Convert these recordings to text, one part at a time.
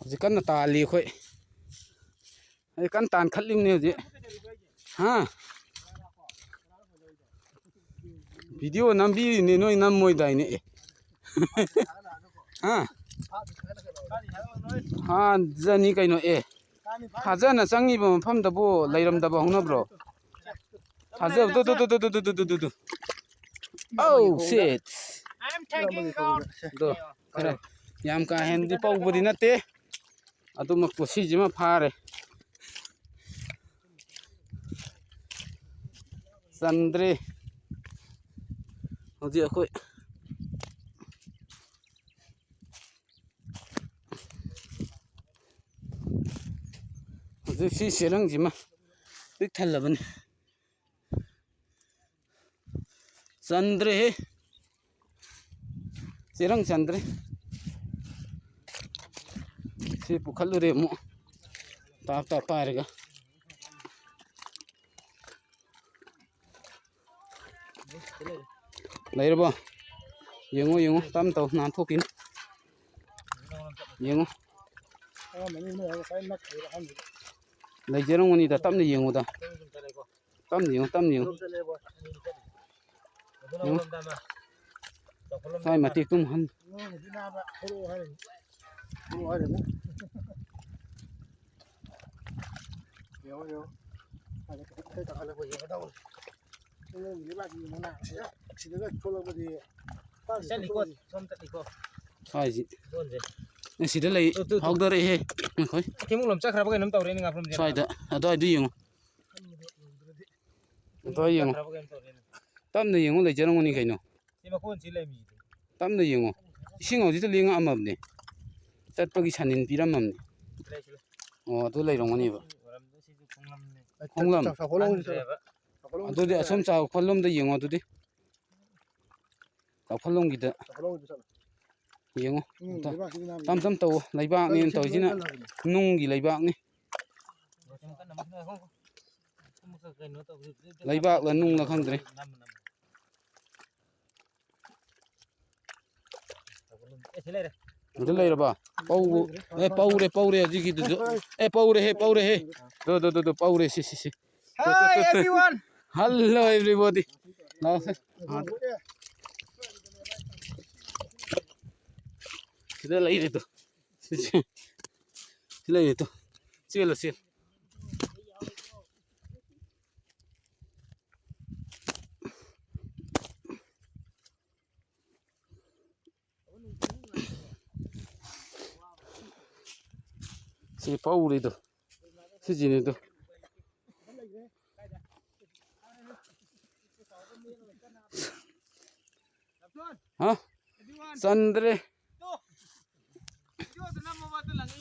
สิกันตาลีค่อยไอ้กันตานคัดลิมเนี่ยสิฮะวิดีโอนำบีนี่น้อยนำมวยได้นี่ฮะฮะจะนี่ไกโนฮะจะน่ะสังอีบ่พำตะบ่ไลรำตะบ่ฮงนะบรฮะจะดูoh shit I'm taking out ดูยามกาเห็นดิปาวบ่ดินะเตadu mak posi jima phare sandre hoji akhoi hoji si serang jima tik thalabani sandre serang sandre si pukhalure mo ta parega lairba yengo tam taw nan thokin yengo laijerong ni da tam ni yengo da tam ni sai ma tik tum han yo cái tao là cái đâu nên người bạn gì nó nào chỉ được cho nó cái gì sẽ đi qua xong tận đi qua sai gìนี่สิได้เลยฮอกดอร์เฮ้ค่อยที่มึงลมจักครับก็น้ำเต่าเรนงับลม ใช่แต่ตัวไอ้ดูยังตัวยังตั้มนี่ยังเลยจะน้องนี่ใครเนาะที่มาคนสิเลยมีตั้มนี่ยังสิ่งเอาที่จะเลี้ยงอ่ะมั่มเนี่ยจัดปกิชันินปีรำมั่มเนี่ยอ๋อตัวเลยลงนี่บ่คงลำตัวเดียวสมจากพัดลมได้ยังอ่ะตัวเดียวจากพัดลมกี่เด้อยังอ่ะตั้มตัวไหลบ้างนี่ตัวจีน่ะนุ่งกี่ไหลบ้างนี่ไหลบ้างแล้วนุ่งแล้วข้างเดียวตัวเลยหรอป่ะเป่าเรจิกิตัวเป่าเรเป่าเรดูเป่าเรสิ Hi everyone hello everybody now sudah lagi itu sudah itu sial si Paul itu si Jin itu hah Sandre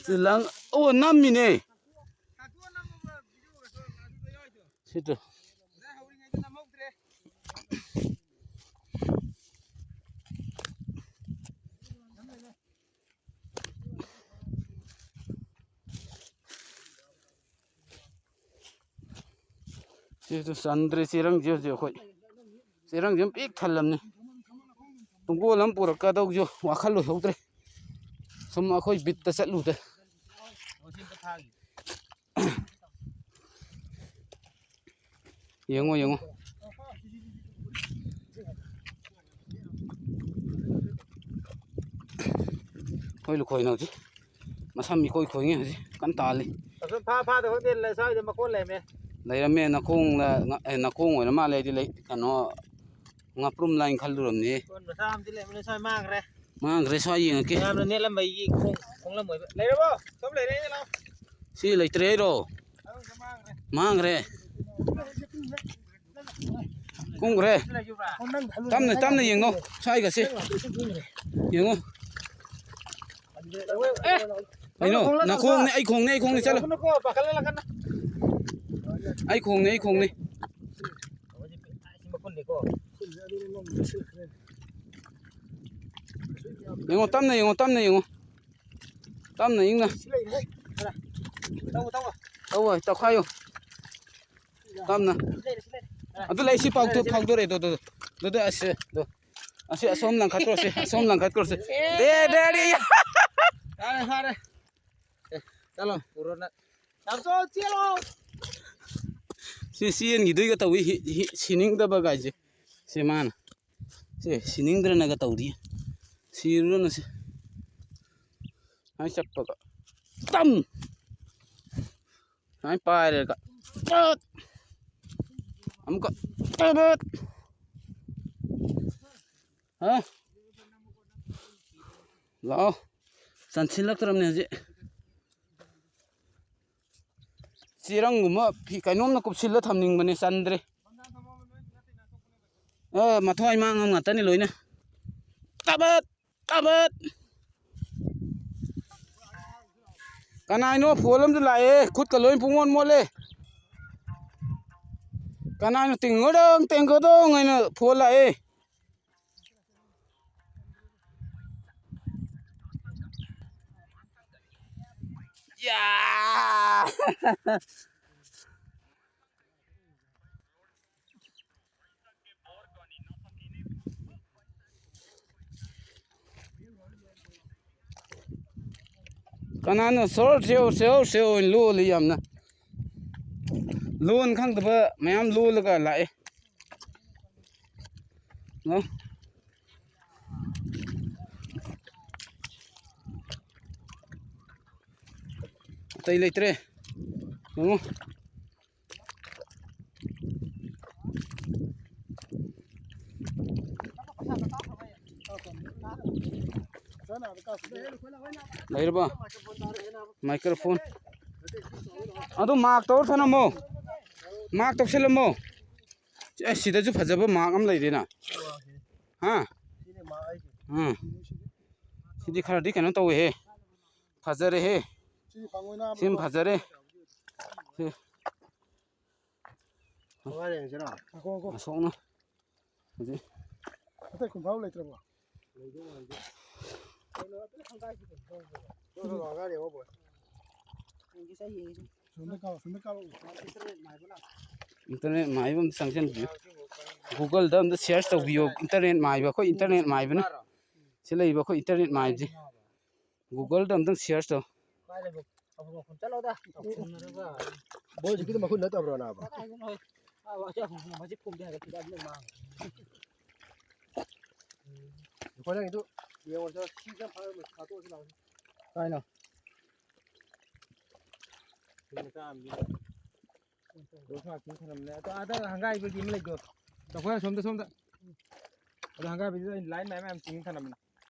silang oh 6 ini situ situ Sandre sirang jo khoi sirang jam pik thalam ni tunggu lam pura ka dog jo wakhal lo hoktre som akhoi bit ta satlu te yengo khoi lu khoi nào chứ mà sao mi khoi nghe gì cắn tà li pha được cái là sao mà con lẻ mẹ lấy ra mẹ nó khung rồi nó mà lấy đi lấy cái nó ngập rum line khăn luôn nè con mà sao thì lẻ nó sao mang cái sao gì kì làm nên là mấy không là mới lấy đâu bao sớm lấy đấy đâu xí lấy tre rồi mang cái cung cái tâm này gì không sai cái gì gì không ai nó khung này ai khung này sao ai khung này yung tâm này yung na đâu rồi tao khai không tâm na adu lấy si pau tu re do asi som lang khat ko se de đi ha चलो पुरोना सबसो चलो सिएन गिदुई का Tawi sinning the बगाजे से मान से sinning द्र नगा तौरी सिरु न से हाय चप्पा तम हाय पारे का हमको तबत हां लाओ संसिलक तरमने जे चिरंगुमा फि काइनोमना कुपसिल थमनिंग बने Chandre माथोय मांगम ngатani loina tabat tabat kanaino pholam du lae khut ka loin pungon mole kanaino tingodong tengodong aina phol lae ya kanano sor seo lo li yamna lon khang da mayam lo la ga lae no tay leitre no leirba microphone adu mark tor thanamo mark tokselamo sida ju phajaba mark am leirena ha sidi kharadi kano tawe he phajare he sim phajare songna ji ate kumbau leitrabo internet mai bam sanction bi google dam da share to bio internet mai ba ko internet mai bana silai ba ko internet mai ji google dam dang share to चलो दा बोल जी कि मखुन न तबरो ना बा मजे कुम दे ga da ma ko nang itu ye wo jo si ja pa ma ka to si la kai na ni ka am ni do sa kin khanam ne to ada hangai bi dim le go to ko som da ada hangai bi line mai am kin khanam na